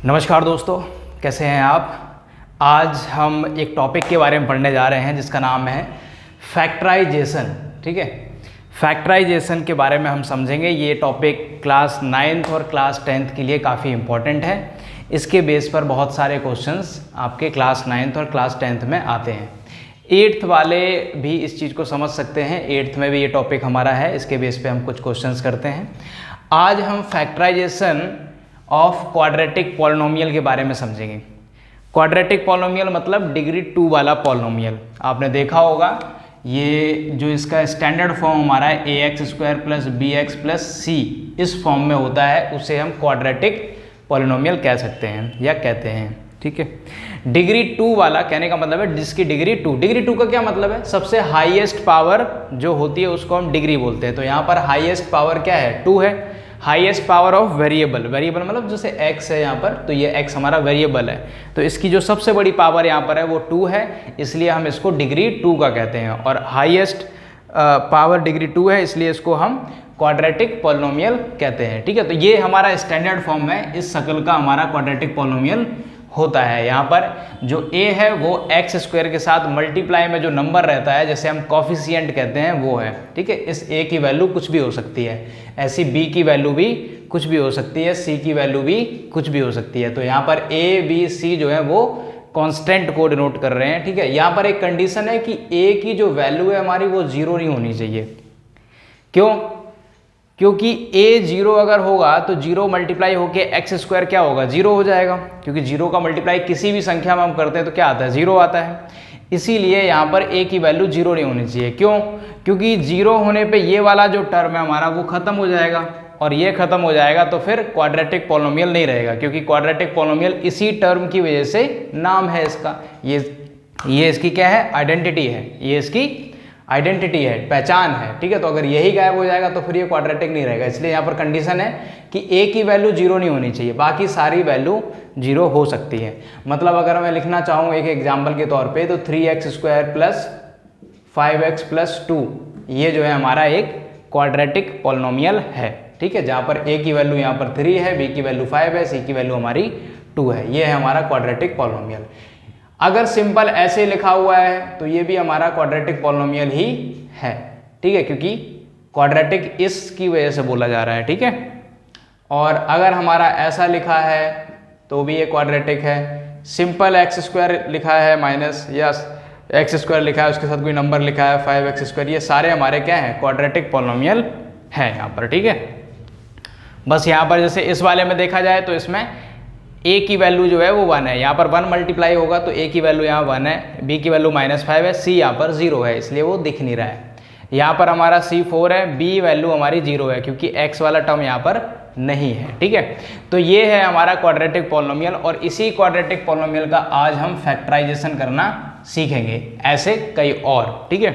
नमस्कार दोस्तों, कैसे हैं आप। आज हम एक टॉपिक के बारे में पढ़ने जा रहे हैं जिसका नाम है फैक्टराइजेशन। ठीक है, फैक्टराइजेशन के बारे में हम समझेंगे। ये टॉपिक क्लास 9th और क्लास 10th के लिए काफ़ी इम्पोर्टेंट है। इसके बेस पर बहुत सारे क्वेश्चंस आपके क्लास 9th और क्लास 10th में आते हैं। 8th वाले भी इस चीज़ को समझ सकते हैं, 8th में भी ये टॉपिक हमारा है, इसके बेस पे हम कुछ क्वेश्चंस करते हैं। आज हम फैक्टराइजेशन ऑफ क्वाड्रेटिक पॉलिनोमियल के बारे में समझेंगे। क्वाड्रेटिक पॉलिनोमियल मतलब डिग्री 2 वाला पॉलिनोमियल। आपने देखा होगा ये जो इसका स्टैंडर्ड फॉर्म हमारा है ax² + bx + c इस फॉर्म में होता है, उसे हम क्वाड्रेटिक पॉलिनोमियल कह सकते हैं या कहते हैं। ठीक है, डिग्री 2 वाला कहने का मतलब है जिसकी डिग्री 2। डिग्री 2 का क्या मतलब है? सबसे हाईएस्ट पावर जो होती है उसको हम डिग्री बोलते हैं। तो यहाँ पर हाईएस्ट पावर क्या है? 2 है। Highest power of variable, variable मतलब जैसे x है यहाँ पर, तो ये x हमारा वेरिएबल है, तो इसकी जो सबसे बड़ी पावर यहाँ पर है वो 2 है, इसलिए हम इसको डिग्री 2 का कहते हैं। और हाईएस्ट पावर डिग्री 2 है, इसलिए इसको हम क्वाड्रेटिक पॉलिनोमियल कहते हैं। ठीक है, तो ये हमारा स्टैंडर्ड फॉर्म है, इस शक्ल का हमारा क्वाड्रेटिक पॉलिनोमियल होता है। यहाँ पर जो a है वो x² के साथ मल्टीप्लाई में जो नंबर रहता है, जैसे हम कॉफिशिएंट कहते हैं, वो है। ठीक है, इस a की वैल्यू कुछ भी हो सकती है, ऐसी b की वैल्यू भी कुछ भी हो सकती है, c की वैल्यू भी कुछ भी हो सकती है। तो यहाँ पर a b c जो है वो कांस्टेंट को डिनोट कर रहे हैं। ठीक है, यहाँ पर एक कंडीशन है कि a की जो वैल्यू है हमारी वो 0 नहीं होनी चाहिए। क्यों? क्योंकि a 0 अगर होगा तो 0 मल्टीप्लाई होके x² क्या होगा? 0 हो जाएगा, क्योंकि 0 का मल्टीप्लाई किसी भी संख्या में हम करते हैं तो क्या आता है? 0 आता है। इसीलिए यहाँ पर a की वैल्यू 0 नहीं होनी चाहिए। क्यों? क्योंकि 0 होने पे ये वाला जो टर्म है हमारा वो खत्म हो जाएगा, और ये खत्म हो जाएगा तो फिर क्वाड्रेटिक पॉलिनोमियल नहीं रहेगा, क्योंकि क्वाड्रेटिक पॉलिनोमियल इसी टर्म की वजह से नाम है इसका। ये इसकी क्या है? आइडेंटिटी है, ये इसकी आइडेंटिटी है, पहचान है। ठीक है, तो अगर यही गायब हो जाएगा तो फिर ये क्वाड्रेटिक नहीं रहेगा। इसलिए यहाँ पर कंडीशन है कि a की वैल्यू 0 नहीं होनी चाहिए, बाकी सारी वैल्यू 0 हो सकती है। मतलब अगर मैं लिखना चाहूँ एक एग्जाम्पल के तौर पे, तो 3x² + 5x + 2 ये जो है हमारा एक क्वाड्रेटिक पॉलिनोमियल है। ठीक है, जहाँ पर a की वैल्यू यहाँ पर 3 है, b की वैल्यू 5 है, c की वैल्यू हमारी 2 है। ये है हमारा क्वाड्रेटिक पॉलिनोमियल। अगर सिंपल ऐसे लिखा हुआ है तो ये भी हमारा क्वाड्रेटिक पॉलिनोमियल ही है। ठीक है, क्योंकि क्वाड्रेटिक इसकी वजह से बोला जा रहा है। ठीक है, और अगर हमारा ऐसा लिखा है तो भी ये क्वाड्रेटिक है। सिंपल x² लिखा है माइनस, या x² लिखा है उसके साथ कोई नंबर लिखा है 5x², ये सारे हमारे क्या हैं? क्वाड्रेटिक पॉलिनोमियल है यहाँ पर। ठीक है, बस यहाँ पर जैसे इस वाले में देखा जाए तो इसमें a की वैल्यू जो है वो 1 है, यहाँ पर 1 मल्टीप्लाई होगा तो a की वैल्यू यहाँ 1 है, b की वैल्यू -5 है, c यहाँ पर 0 है, इसलिए वो दिख नहीं रहा है। यहाँ पर हमारा c 4 है, b वैल्यू हमारी 0 है, क्योंकि x वाला टर्म यहाँ पर नहीं है। ठीक है, तो ये है हमारा क्वाड्रेटिक पॉलिनोमियल, और इसी क्वाड्रेटिक पॉलिनोमियल का आज हम फैक्टराइजेशन करना सीखेंगे, ऐसे कई और। ठीक है,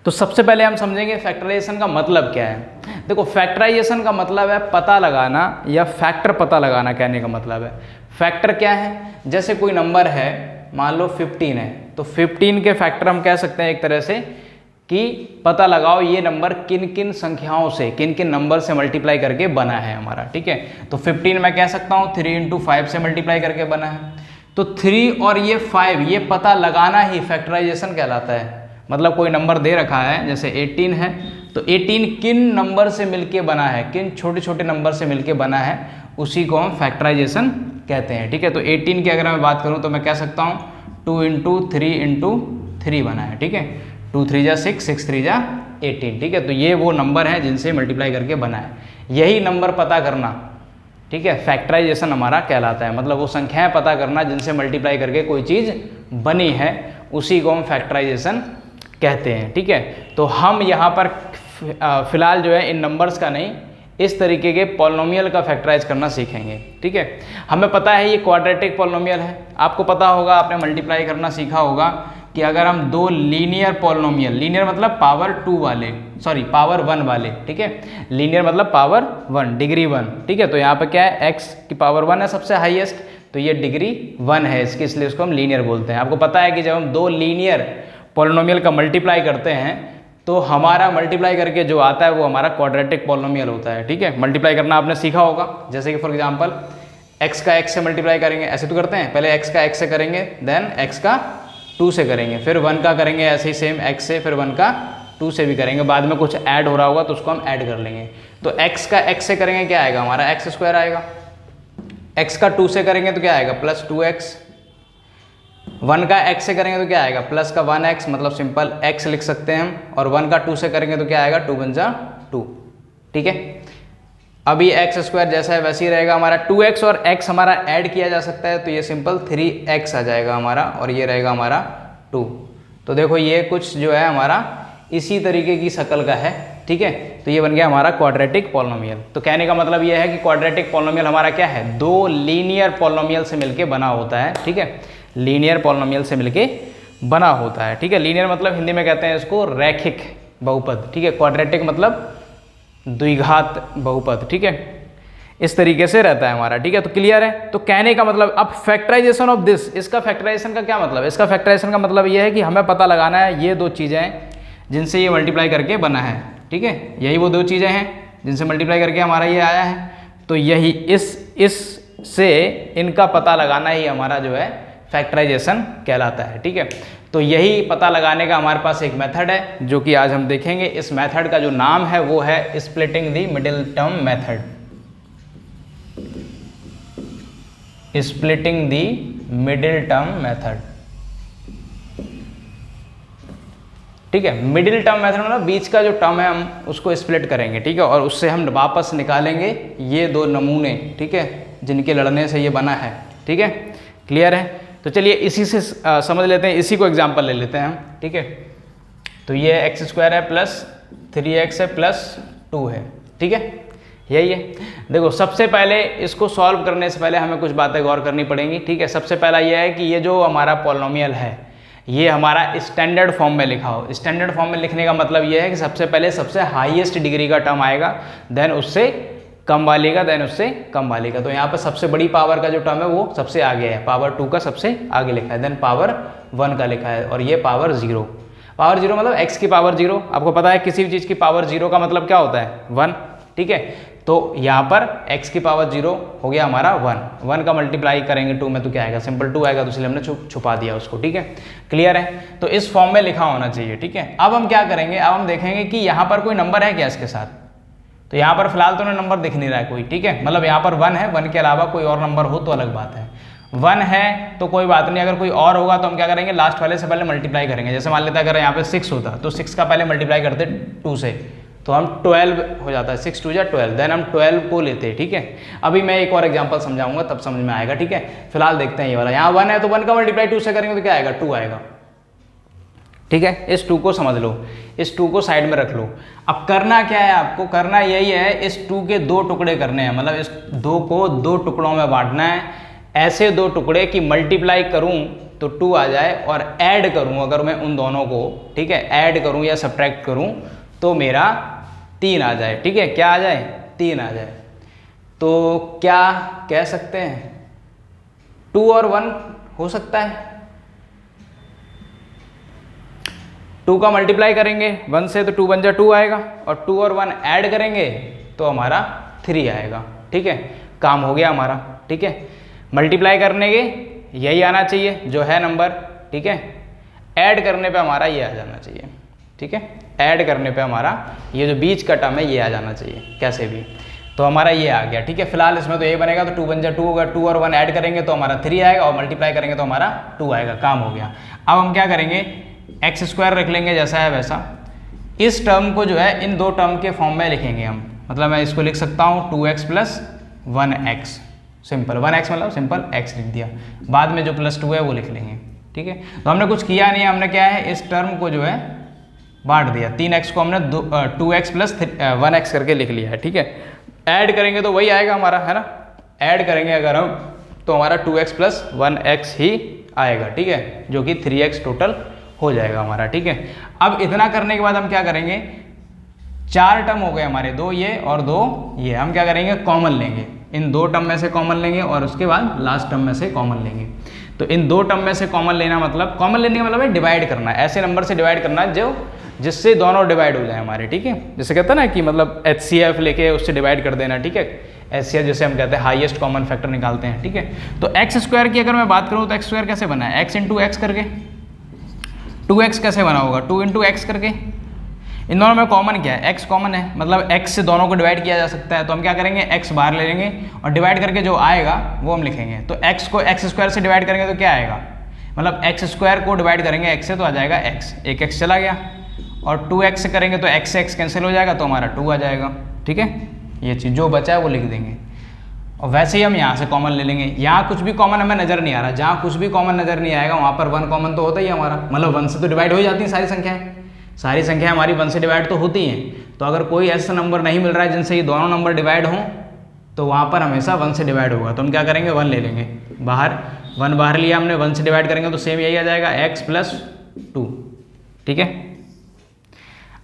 तो सबसे पहले हम समझेंगे फैक्टराइजेशन का मतलब क्या है। देखो, फैक्टराइजेशन का मतलब है पता लगाना, या फैक्टर पता लगाना कहने का मतलब है। फैक्टर क्या है? जैसे कोई नंबर है, मान लो 15 है, तो 15 के फैक्टर हम कह सकते हैं एक तरह से कि पता लगाओ ये नंबर किन किन संख्याओं से, किन किन नंबर से मल्टीप्लाई करके बना है हमारा। ठीक है, तो 15 मैं कह सकता हूँ 3 × 5 से मल्टीप्लाई करके बना है। तो 3 और ये 5, ये पता लगाना ही फैक्टराइजेशन कहलाता है। मतलब कोई नंबर दे रखा है, जैसे 18 है, तो 18 किन नंबर से मिलके बना है, किन छोटे छोटे नंबर से मिलके बना है, उसी को हम फैक्टराइजेशन कहते हैं। ठीक है, तो 18 की अगर मैं बात करूं तो मैं कह सकता हूं 2 × 3 × 3 बना है। ठीक है, 2 3 जा 6, 6 3 जा 18। ठीक है, तो ये वो नंबर है जिनसे मल्टीप्लाई करके बना है। यही नंबर पता करना, ठीक है, फैक्टराइजेशन हमारा कहलाता है। मतलब वो संख्याएं पता करना जिनसे मल्टीप्लाई करके कोई चीज़ बनी है, उसी को हम फैक्टराइजेशन कहते हैं। ठीक है, तो हम यहाँ पर फिलहाल जो है इन नंबर्स का नहीं, इस तरीके के पॉलिनोमियल का फैक्टराइज करना सीखेंगे। ठीक है, हमें पता है ये क्वाड्रेटिक पॉलिनोमियल है। आपको पता होगा, आपने मल्टीप्लाई करना सीखा होगा कि अगर हम दो लीनियर पॉलिनोमियल, लीनियर मतलब पावर 2 वाले, सॉरी पावर 1 वाले, ठीक है, लीनियर मतलब पावर 1, डिग्री 1। ठीक है, तो यहाँ पे क्या है, x की पावर 1 है सबसे हाईएस्ट, तो ये डिग्री 1 है इसकी, इसलिए इसको हम लीनियर बोलते हैं। आपको पता है कि जब हम दो लीनियर पॉलिनोमियल का मल्टीप्लाई करते हैं तो हमारा मल्टीप्लाई करके जो आता है वो हमारा क्वाड्रेटिक पॉलिनोमियल होता है। ठीक है, मल्टीप्लाई करना आपने सीखा होगा, जैसे कि फॉर एग्जांपल x का x से मल्टीप्लाई करेंगे, ऐसे तो करते हैं, पहले x का x से करेंगे, देन x का 2 से करेंगे, फिर 1 का करेंगे ऐसे ही सेम x से, फिर 1 का 2 से भी करेंगे, बाद में कुछ ऐड हो रहा होगा तो उसको हम ऐड कर लेंगे। तो x का x से करेंगे क्या आएगा हमारा x स्क्वायर आएगा, x का 2 से करेंगे तो क्या आएगा प्लस 2x, 1 का x से करेंगे तो क्या आएगा प्लस का 1x, मतलब सिंपल x लिख सकते हैं हम, और 1 का 2 से करेंगे तो क्या आएगा 2 × 2, ठीक है। अभी x स्क्वायर जैसा है वैसे ही रहेगा हमारा, 2x और x हमारा ऐड किया जा सकता है तो ये सिंपल 3x आ जाएगा हमारा, और ये रहेगा हमारा 2। तो देखो ये कुछ जो है हमारा इसी तरीके की शक्ल का है, ठीक है। तो ये बन गया हमारा क्वाड्रेटिक पॉलिनोमियल। तो कहने का मतलब ये है कि क्वाड्रेटिक पॉलिनोमियल हमारा क्या है, दो लीनियर पॉलिनोमियल से मिलके बना होता है, ठीक है, लीनियर पॉलिनोमियल से मिलके बना होता है, ठीक है। लीनियर मतलब हिंदी में कहते हैं इसको रैखिक बहुपद, ठीक है। क्वाड्रेटिक मतलब द्विघात बहुपद, ठीक है। इस तरीके से रहता है हमारा, ठीक है। तो क्लियर है। तो कहने का मतलब अब फैक्टराइजेशन ऑफ दिस, इसका फैक्टराइजेशन का क्या मतलब है, इसका फैक्टराइजेशन का मतलब ये है कि हमें पता लगाना है ये दो चीज़ें जिनसे ये मल्टीप्लाई करके बना है, ठीक है। यही वो दो चीज़ें हैं जिनसे मल्टीप्लाई करके हमारा ये आया है। तो यही इस से इनका पता लगाना ही हमारा जो है फैक्टराइजेशन कहलाता है, ठीक है। तो यही पता लगाने का हमारे पास एक मेथड है जो कि आज हम देखेंगे। इस मेथड का जो नाम है वो है splitting the middle term method, splitting the middle term method, ठीक है। मिडिल टर्म मेथड मतलब बीच का जो टर्म है हम उसको स्प्लिट करेंगे, ठीक है, और उससे हम वापस निकालेंगे ये दो नमूने, ठीक है, जिनके लड़ने से ये बना है, ठीक है। क्लियर है। तो चलिए इसी से समझ लेते हैं, इसी को एग्जांपल ले लेते हैं हम, ठीक है। तो ये x स्क्वायर है प्लस 3x है प्लस 2 है, ठीक है, यही है। देखो सबसे पहले इसको सॉल्व करने से पहले हमें कुछ बातें गौर करनी पड़ेंगी, ठीक है। सबसे पहला ये है कि ये जो हमारा पॉलिनोमियल है ये हमारा स्टैंडर्ड फॉर्म में लिखा हो। स्टैंडर्ड फॉर्म में लिखने का मतलब ये है कि सबसे पहले सबसे हाईएस्ट डिग्री का टर्म आएगा, देन उससे कम वाले का, देन उससे कम वाले का। तो यहाँ पर सबसे बड़ी पावर का जो टर्म है वो सबसे आगे है, पावर 2 का सबसे आगे लिखा है, देन पावर 1 का लिखा है, और ये पावर 0। पावर 0 मतलब x की पावर 0। आपको पता है किसी भी चीज़ की पावर 0 का मतलब क्या होता है 1, ठीक है। तो यहाँ पर x की पावर 0 हो गया हमारा 1 का मल्टीप्लाई करेंगे 2 में तो क्या आएगा, सिंपल 2 आएगा, तो इसलिए हमने छुपा दिया उसको, ठीक है। क्लियर है। तो इस फॉर्म में लिखा होना चाहिए, ठीक है। अब हम क्या करेंगे, अब हम देखेंगे कि यहाँ पर कोई नंबर है क्या इसके साथ। तो यहाँ पर फिलहाल तो नंबर दिख नहीं रहा है कोई, ठीक है, मतलब यहाँ पर 1 है, 1 के अलावा कोई और नंबर हो तो अलग बात है। 1 है तो कोई बात नहीं, अगर कोई और होगा तो हम क्या करेंगे, लास्ट वाले से पहले मल्टीप्लाई करेंगे। जैसे मान लेते हैं अगर यहाँ पे 6 होता तो 6 का पहले मल्टीप्लाई करते 2 से, तो हम 12 हो जाता है, 6 2 12, देन हम 12 को लेते हैं, ठीक है। अभी मैं एक और एग्जांपल समझाऊंगा तब समझ में आएगा, ठीक है। फिलहाल देखते हैं ये वाला, यहाँ 1 है तो 1 का मल्टीप्लाई 2 से करेंगे तो क्या आएगा 2 आएगा, ठीक है। इस 2 को समझ लो, इस 2 को साइड में रख लो। अब करना क्या है, आपको करना यही है, इस 2 के 2 टुकड़े करने हैं, मतलब इस 2 को 2 टुकड़ों में बांटना है। ऐसे 2 टुकड़े कि मल्टीप्लाई करूं तो 2 आ जाए, और ऐड करूं अगर मैं उन दोनों को, ठीक है, ऐड करूं या सब्ट्रैक्ट करूं तो मेरा 3 आ जाए, ठीक है। क्या आ जाए, 3 आ जाए। तो क्या कह सकते हैं 2 और 1 हो सकता है। 2 का मल्टीप्लाई करेंगे 1 से तो 2 बन जा 2 आएगा, और 2 और 1 ऐड करेंगे तो हमारा 3 आएगा, ठीक है। काम हो गया हमारा, ठीक है। मल्टीप्लाई करने के यही आना चाहिए जो है नंबर, ठीक है। ऐड करने पे हमारा ये आ जाना चाहिए, ठीक है। ऐड करने पे हमारा ये जो बीच का टर्म है ये आ जाना चाहिए कैसे भी, तो हमारा ये आ गया, ठीक है। फिलहाल इसमें तो ये बनेगा, तो 2 बन जा 2 होगा, 2 और 1 ऐड करेंगे तो हमारा 3 आएगा, और मल्टीप्लाई करेंगे तो हमारा 2 आएगा। काम हो गया। अब हम क्या करेंगे, एक्स स्क्वायर रख लेंगे जैसा है वैसा। इस टर्म को जो है इन 2 टर्म के फॉर्म में लिखेंगे हम, मतलब मैं इसको लिख सकता हूँ 2x + 1x, सिंपल 1x मतलब सिंपल x लिख दिया, बाद में जो +2 है वो लिख लेंगे, ठीक है। तो हमने कुछ किया नहीं, हमने क्या है इस टर्म को जो है बांट दिया, 3x को हमने 2x + 1x करके लिख लिया है, ठीक है। ऐड करेंगे तो वही आएगा हमारा, है ना। ऐड करेंगे अगर हम तो हमारा 2x + 1x ही आएगा, ठीक है, जो कि 3x टोटल हो जाएगा हमारा, ठीक है। अब इतना करने के बाद हम क्या करेंगे, 4 टर्म हो गए हमारे, 2 ये और 2 ये, हम क्या करेंगे कॉमन लेंगे, इन 2 टर्म में से कॉमन लेंगे, और उसके बाद लास्ट टर्म में से कॉमन लेंगे। तो इन 2 टर्म में से कॉमन लेना मतलब, कॉमन लेने का मतलब है डिवाइड करना, ऐसे नंबर से डिवाइड करना जो जिससे दोनों डिवाइड हो जाए हमारे, ठीक है। जैसे कहते हैं ना कि मतलब HCF लेके उससे डिवाइड कर देना, ठीक है। HCF जिसे हम कहते हैं हाईएस्ट कॉमन फैक्टर निकालते हैं, ठीक है। तो एक्स स्क्वायर की अगर मैं बात करूँ तो एक्स स्क्वायर कैसे बना है, एक्स इंटू एक्स करके, 2x कैसे बना होगा, 2 इंटू एक्स करके, इन दोनों में कॉमन क्या है, x कॉमन है, मतलब x से दोनों को डिवाइड किया जा सकता है, तो हम क्या करेंगे x बाहर ले लेंगे और डिवाइड करके जो आएगा वो हम लिखेंगे। तो x को x स्क्वायर से डिवाइड करेंगे तो क्या आएगा, मतलब x स्क्वायर को डिवाइड करेंगे x से तो आ जाएगा x, एक x चला गया, और 2x से करेंगे तो x से x कैंसिल हो जाएगा तो हमारा 2 आ जाएगा, ठीक है। ये चीज़ जो बचा है वो लिख देंगे, और वैसे ही हम यहाँ से कॉमन ले लेंगे। यहाँ कुछ भी कॉमन हमें नज़र नहीं आ रहा, जहाँ कुछ भी कॉमन नज़र नहीं आएगा वहाँ पर 1 कॉमन तो होता ही है हमारा, मतलब 1 से तो डिवाइड हो जाती हैं सारी संख्याएं, सारी संख्याएं हमारी 1 से डिवाइड तो होती हैं। तो अगर कोई ऐसा नंबर नहीं मिल रहा है जिनसे ये दोनों नंबर डिवाइड हों तो वहाँ पर हमेशा 1 से डिवाइड होगा, तो हम क्या करेंगे 1 ले लेंगे बाहर, 1 बाहर लिया हमने, 1 से डिवाइड करेंगे तो सेम यही आ जाएगा x + 2, ठीक है।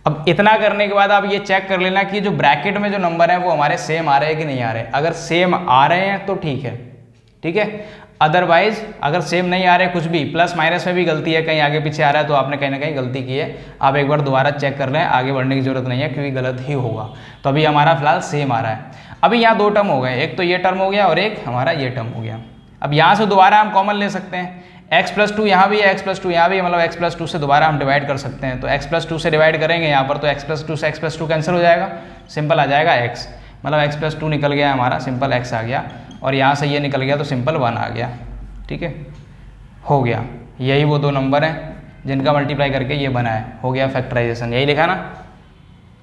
अब इतना करने के बाद आप ये चेक कर लेना कि जो ब्रैकेट में जो नंबर है वो हमारे सेम आ रहे हैं कि नहीं आ रहे हैं। अगर सेम आ रहे हैं तो ठीक है, ठीक है। अदरवाइज अगर सेम नहीं आ रहे, कुछ भी प्लस माइनस में भी गलती है, कहीं आगे पीछे आ रहा है तो आपने कहीं ना कहीं गलती की है, आप एक बार दोबारा चेक कर लें, आगे बढ़ने की जरूरत नहीं है क्योंकि गलत ही होगा। तो अभी हमारा फिलहाल सेम आ रहा है। अभी यहाँ 2 टर्म हो गए, एक तो ये टर्म हो गया और एक हमारा ये टर्म हो गया। अब यहाँ से दोबारा हम कॉमन ले सकते हैं, x + 2 यहाँ भी है, x + 2 यहाँ भी है, मतलब x + 2 से दोबारा हम डिवाइड कर सकते हैं। तो x + 2 से डिवाइड करेंगे यहाँ पर तो x + 2 से x + 2 कैंसिल हो जाएगा, सिंपल आ जाएगा x, मतलब x + 2 निकल गया हमारा, सिंपल x आ गया, और यहाँ से ये निकल गया तो सिंपल 1 आ गया, ठीक है, हो गया। यही वो 2 नंबर हैं जिनका मल्टीप्लाई करके ये बना है, हो गया फैक्टराइजेशन। यही लिखा ना,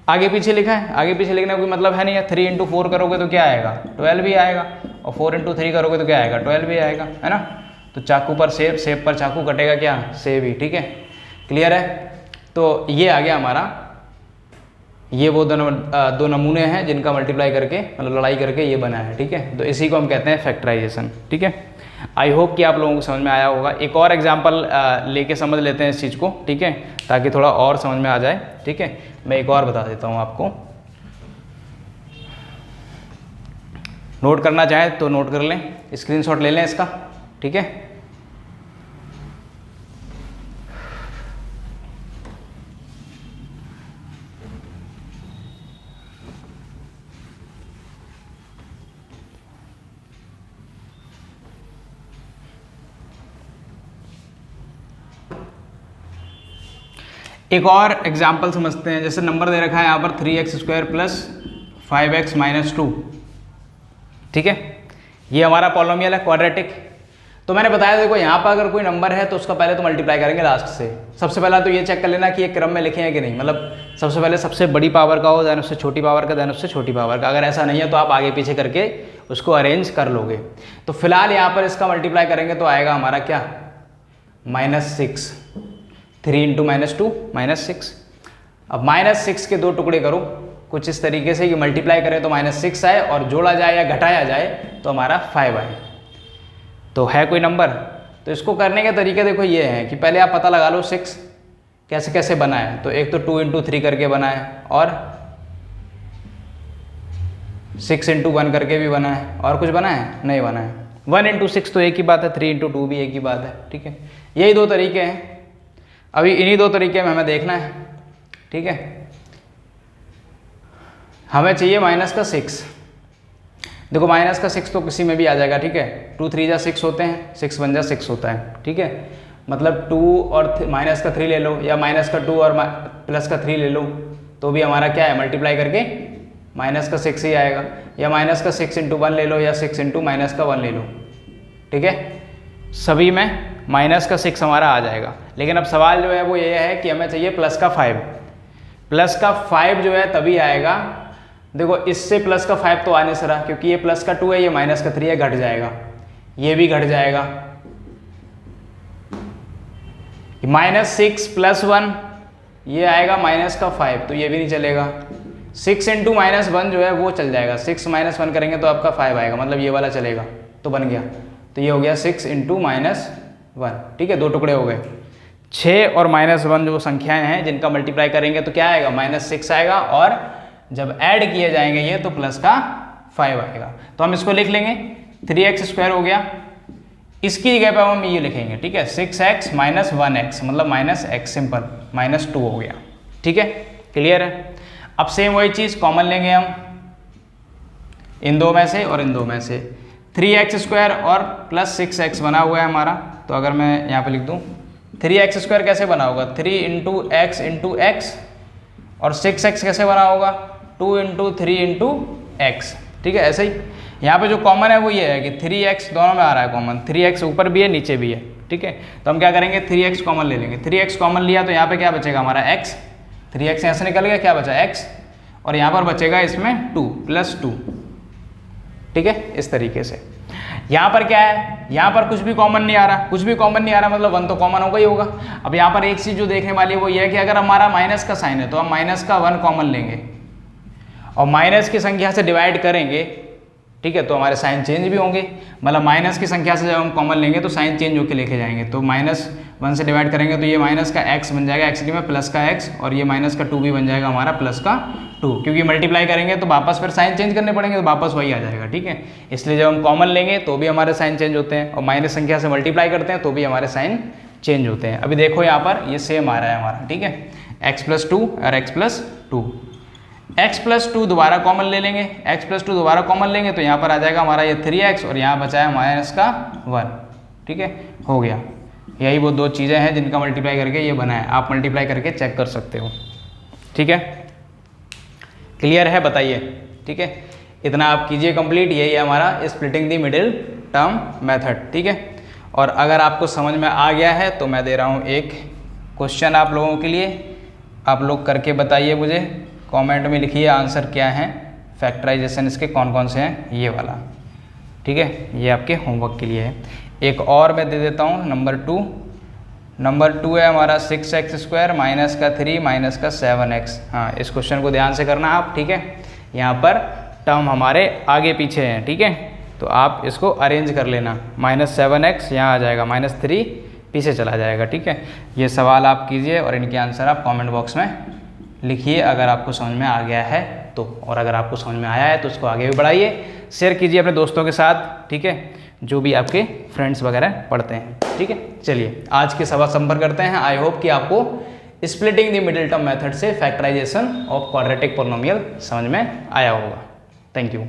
आगे पीछे लिखा है, आगे पीछे लिखने का कोई मतलब है नहीं है। 3 × 4 करोगे तो क्या आएगा, 12 भी आएगा, और 4 × 3 करोगे तो क्या आएगा, 12 भी आएगा, है ना। तो चाकू पर सेब, सेब पर चाकू, कटेगा क्या, सेब ही, ठीक है, क्लियर है। तो ये आ गया हमारा, ये वो 2 नमूने हैं जिनका मल्टीप्लाई करके, मतलब लड़ाई करके ये बना है, ठीक है। तो इसी को हम कहते हैं फैक्टराइजेशन, ठीक है। आई होप कि आप लोगों को समझ में आया होगा। एक और एग्जांपल लेके समझ लेते हैं इस चीज़ को, ठीक है, ताकि थोड़ा और समझ में आ जाए, ठीक है। मैं एक और बता देता हूँ आपको, नोट करना चाहें तो नोट कर लें, स्क्रीनशॉट ले लें इसका, ठीक है। एक और एग्जाम्पल समझते हैं। जैसे नंबर दे रखा है यहाँ पर 3x² + 5x - 2, ठीक है। ये हमारा पॉलिनोमियल है, क्वाड्रेटिक। तो मैंने बताया देखो, यहाँ पर अगर कोई नंबर है तो उसका पहले तो मल्टीप्लाई करेंगे लास्ट से। सबसे पहला तो ये चेक कर लेना कि ये क्रम में लिखे हैं कि नहीं, मतलब सबसे पहले सबसे बड़ी पावर का हो, देन उससे छोटी पावर का, देन उससे छोटी पावर का। अगर ऐसा नहीं है तो आप आगे पीछे करके उसको अरेंज कर लोगे। तो फिलहाल यहाँ पर इसका मल्टीप्लाई करेंगे तो आएगा हमारा क्या, -6, 3 × -2 -6। अब -6 के 2 टुकड़े करो कुछ इस तरीके से कि मल्टीप्लाई करें तो -6 आए, और जोड़ा जाए या घटाया जाए तो हमारा 5 आए। तो है कोई नंबर, तो इसको करने के तरीके देखो ये हैं कि पहले आप पता लगा लो 6 कैसे कैसे बना है। तो एक तो 2 × 3 करके बना है, और 6 × 1 करके भी बना है, और कुछ बना है नहीं बना है। 1 × 6 तो एक ही बात है, 3 × 2 भी एक ही बात है, ठीक है। यही 2 तरीके हैं। अभी इन्हीं 2 तरीके में हमें देखना है, ठीक है। हमें चाहिए -6। देखो -6 तो किसी में भी आ जाएगा, ठीक है। 2 × 3 = 6 होते हैं, 6 × 1 = 6 होता है, ठीक है। मतलब 2 और -3 ले लो, या -2 और +3 ले लो, तो भी हमारा क्या है, मल्टीप्लाई करके -6 ही आएगा। या -6 × 1 ले लो, या 6 × -1 ले लो, ठीक है। सभी में -6 हमारा आ जाएगा। लेकिन अब सवाल जो है वो ये है कि हमें चाहिए +5। +5 जो है तभी आएगा, देखो इससे +5 तो आ नहीं सरा, क्योंकि ये +2 है, ये -3 है, घट जाएगा, ये भी घट जाएगा। -6 + 1 ये आएगा -5, तो ये भी नहीं चलेगा। 6 × -1 जो है वो चल जाएगा, 6 - 1 करेंगे तो आपका 5 आएगा, मतलब ये वाला चलेगा, तो बन गया। तो ये हो गया 6 × -1, ठीक है। 2 टुकड़े हो गए। 6 और -1 जो संख्याएं हैं जिनका मल्टीप्लाई करेंगे तो क्या आएगा, -6 आएगा, और जब ऐड किए जाएंगे ये तो +5 आएगा। तो हम इसको लिख लेंगे, 3x² हो गया, इसकी जगह पर हम ये लिखेंगे, ठीक है, 6x - 1x, मतलब -x, सिंपल, -2 हो गया, ठीक है, क्लियर है। अब सेम वही चीज़ कॉमन लेंगे हम, इन दो में से और इन दो में से। 3x² और प्लस 6x बना हुआ है हमारा, तो अगर मैं यहाँ पे लिख दूँ 3x² कैसे बना होगा, 3 × x और 6x कैसे बना होगा, 2 × 3 × x। ठीक है, ऐसे ही यहाँ पे जो कॉमन है वो ये है कि 3x दोनों में आ रहा है कॉमन, 3x ऊपर भी है नीचे भी है। ठीक है, तो हम क्या करेंगे 3x कॉमन ले लेंगे। 3x कॉमन लिया तो यहाँ पे क्या बचेगा हमारा x, 3x यहाँ से निकल गया, क्या बचा x, और यहाँ पर बचेगा इसमें 2 + 2। ठीक है, इस तरीके से। यहाँ पर क्या है, यहाँ पर कुछ भी कॉमन नहीं आ रहा, कुछ भी कॉमन नहीं आ रहा मतलब 1 तो कॉमन होगा ही होगा। अब यहाँ पर एक चीज़ जो देखने वाली है वो ये है कि अगर हमारा माइनस का साइन है तो हम माइनस का 1 कॉमन लेंगे और माइनस की संख्या से डिवाइड करेंगे। ठीक है, तो हमारे साइन चेंज भी होंगे, मतलब माइनस की संख्या से जब हम कॉमन लेंगे तो साइन चेंज होकर लेके जाएंगे। तो -1 से डिवाइड करेंगे तो ये माइनस का x बन जाएगा, एक्चुअली में प्लस का x, और ये माइनस का 2 भी बन जाएगा हमारा प्लस का 2, क्योंकि मल्टीप्लाई करेंगे तो वापस फिर साइन चेंज करने पड़ेंगे, तो वापस वही आ जाएगा। ठीक है, इसलिए जब हम कॉमन लेंगे तो भी हमारे साइन चेंज होते हैं, और माइनस संख्या से मल्टीप्लाई करते हैं तो भी हमारे साइन चेंज होते हैं। अभी देखो यहाँ पर ये सेम आ रहा है हमारा। ठीक है, x + 2 और x + 2, x + 2 दोबारा कॉमन ले लेंगे, x + 2 दोबारा कॉमन लेंगे तो यहाँ पर आ जाएगा हमारा ये 3x और यहाँ बचा है माइनस का 1। ठीक है, हो गया। यही वो दो चीज़ें हैं जिनका मल्टीप्लाई करके ये बना है, आप मल्टीप्लाई करके चेक कर सकते हो। ठीक है, क्लियर है, बताइए। ठीक है, इतना आप कीजिए कंप्लीट, यही है हमारा splitting the middle term method. ठीक है, और अगर आपको समझ में आ गया है तो मैं दे रहा हूँ एक क्वेश्चन आप लोगों के लिए, आप लोग करके बताइए मुझे, कमेंट में लिखिए आंसर क्या है, फैक्टराइजेशन इसके कौन कौन से हैं, ये वाला। ठीक है, ये आपके होमवर्क के लिए है। एक और मैं दे देता हूँ, नंबर 2 है हमारा 6x² माइनस का 3 माइनस का 7x। हाँ, इस क्वेश्चन को ध्यान से करना आप। ठीक है, यहाँ पर टर्म हमारे आगे पीछे हैं। ठीक है, तो आप इसको अरेंज कर लेना, -7x यहाँ आ जाएगा, -3 पीछे चला जाएगा। ठीक है, ये सवाल आप कीजिए और इनके आंसर आप कमेंट बॉक्स में लिखिए अगर आपको समझ में आ गया है तो, और अगर आपको समझ में आया है तो उसको आगे भी बढ़ाइए, शेयर कीजिए अपने दोस्तों के साथ। ठीक है, जो भी आपके फ्रेंड्स वगैरह पढ़ते हैं। ठीक है, चलिए आज के सवाल संपर्क करते हैं। आई होप कि आपको splitting the middle term method से फैक्टराइजेशन ऑफ क्वाड्रेटिक पॉलिनोमियल समझ में आया होगा। Thank you.